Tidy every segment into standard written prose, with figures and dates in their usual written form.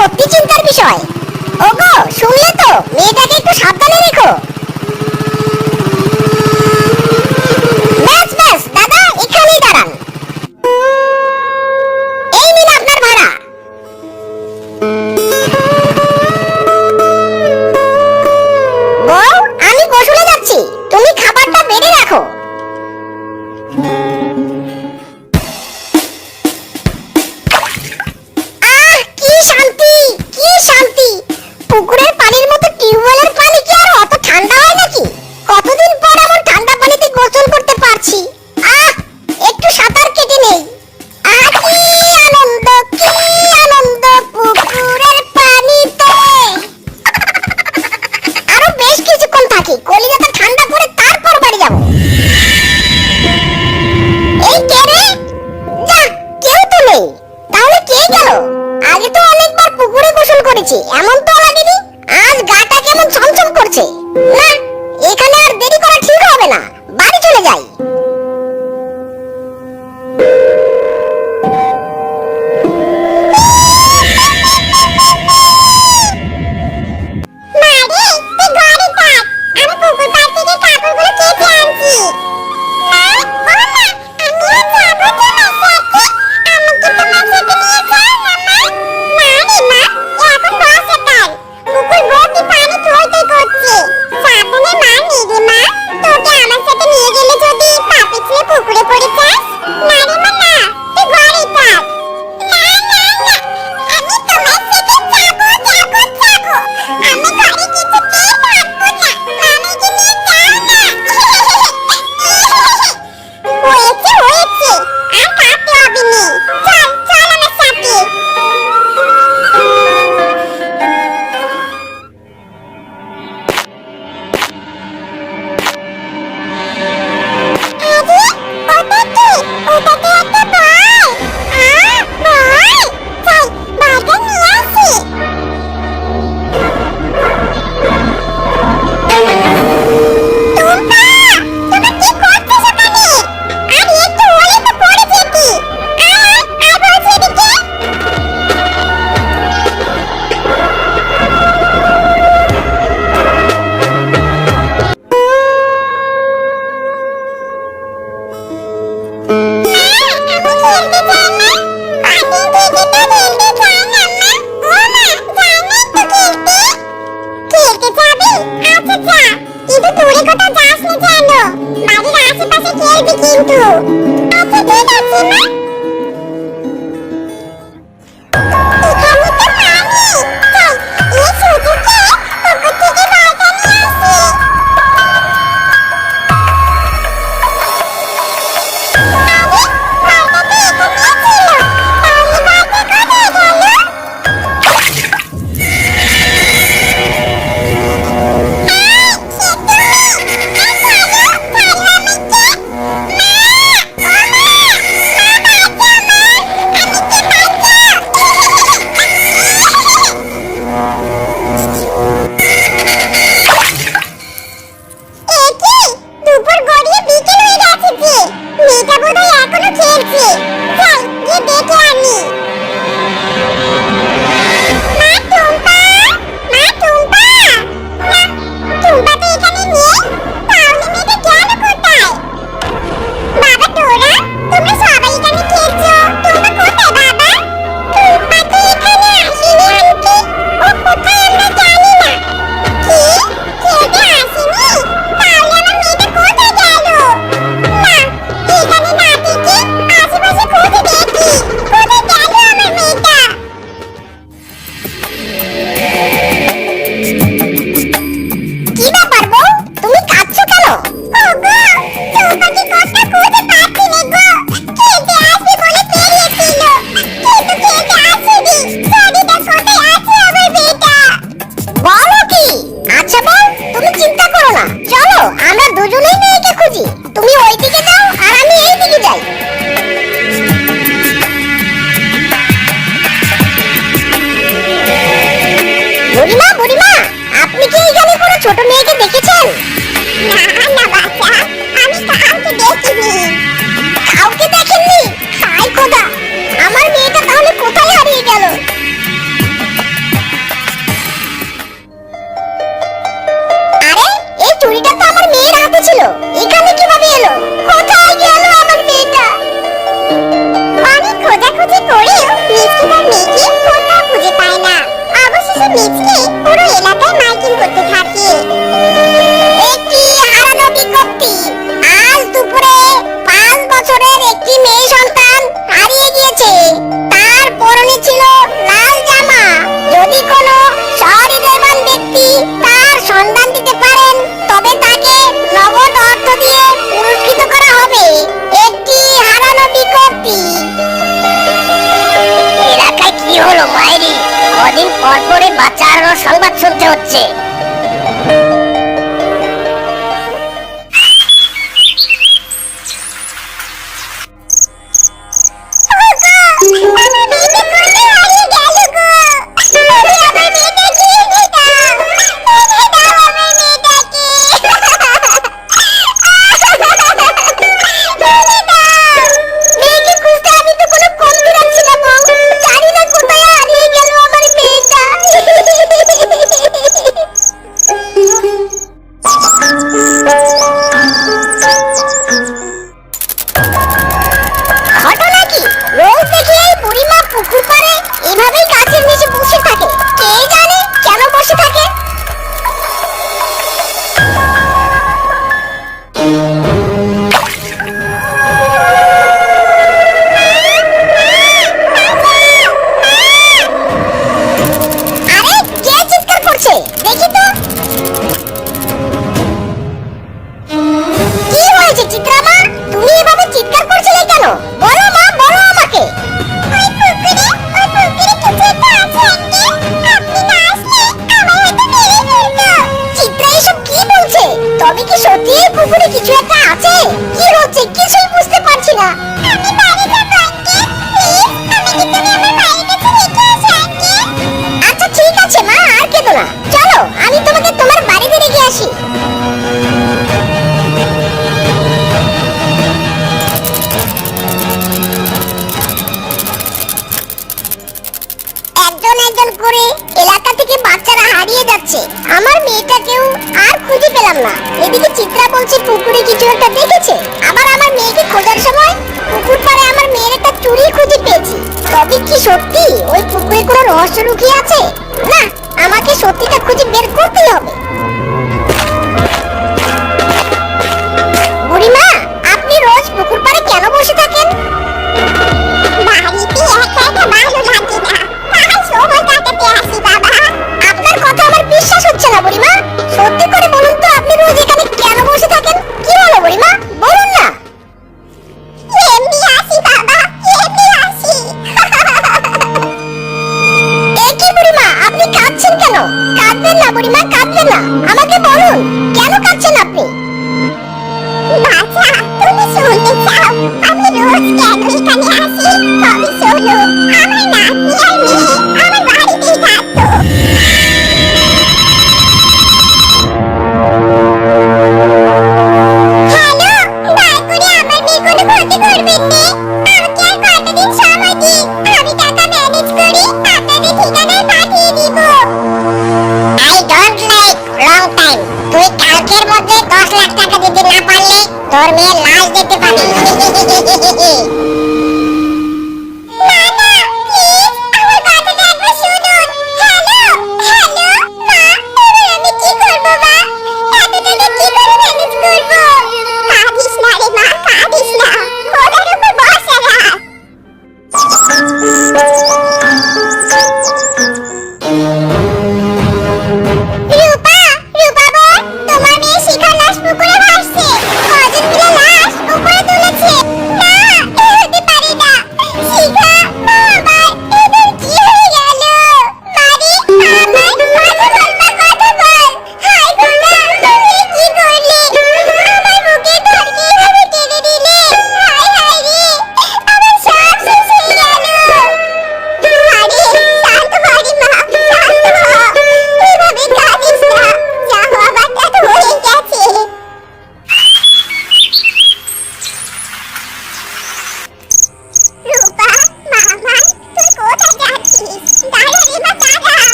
সত্যি চিন্তার বিষয়। ওগো শুনলে তো, মেয়েটাকে একটু সাবধানে রেখো। ব্যাস ব্যাস দাদা, এখানেই দাঁড়ান। এই নিন আপনার ভাড়া। বউ, আমি গোসলে যাচ্ছি, তুমি খাবারটা বেড়ে রাখো। কি শান্তি, কি শান্তি। পুকুরের পানির মতো টিউবওয়েলের পানি কি আর অত ঠান্ডা হয় নাকি? কতদিন পর এমন ঠান্ডা পানিতে গোসল করতে পারছি। একটু সাঁতার কেটে নেই। কি আনন্দ, কি আনন্দ পুকুরের পানিতে। আরো বেশ কিছুক্ষণ থাকি, কলিজাটা ঠান্ডা করে তারপর বাড়ি যাব। এই কে রে? যা, কেউ তো নেই। তাহলে কে গেল? আগে তো অনেকবার পুকুরে গোসল করেছি, এমন তো লাগেনি। আজ গাটা কেমন ছমছম করছে। না, এখানে আর দেরি করা ঠিক হবে না, বাড়ি চলে যাই। করো মায়েরি, কদিন পর পরে বাচ্চা হারানোর সংবাদ শুনতে হচ্ছে। আমার মেয়েটাকেও আর খুঁজে পেলাম না। এদিকে চিত্রা বলছে পুকুরে কিছু একটা দেখেছে, আবার আমার মেয়েকে খোঁজার সময় পুকুর পাড়ে আমার মেয়ের একটা চুড়ি খুঁজে পেয়েছি। তবে কি সত্যি ওই পুকুরে কোনো রহস্য লুকিয়ে আছে? না, আমাকে সত্যিটা খুঁজে বের করতেই হবে। বুড়িমা, আপনি রোজ পুকুর পাড়ে কেন বসে থাকেন? বাড়িতে একা একা ভালো লাগে না, তাই সময় কাটাতে আসি বাবা। আপনার কথা আমার বিশ্বাস হচ্ছে না বুড়িমা, সত্যি করে বলুন তো আপনি রোজ এখানে কেন বসে থাকেন? কি হলো বুড়িমা, বলুন না। এমনি আসি বাবা, এমনি আসি। এই কি বুড়িমা, আপনি কাঁদছেন কেন? কাঁদবেন না বুড়িমা, কাঁদবেন না, আমাকে বলুন কেন কাঁদছেন আপনি? বাচ্চা, তুমি শুনতে চাও আমি রোজ কেন এখানে আসি? তবে শোনো, আমার নাতনি আর মেয়ে আমার বাড়িতেই থাকতো। হ্যালো, দয়া করে আমার মেয়ে কোনো ক্ষতি করবেন না। আমাকে আর কয়টা দিন সময় দিন, আমি টাকা ম্যানেজ করে আপনাদের ঠিকানায় পাঠিয়ে দিব। I don't like long time. তুই কালকের মধ্যে 10 লাখ টাকা দিতে না পারলে তোর মেয়ে লাশ দিতে পারি।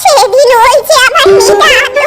সেদিন ওই যে আমার মেয়েটা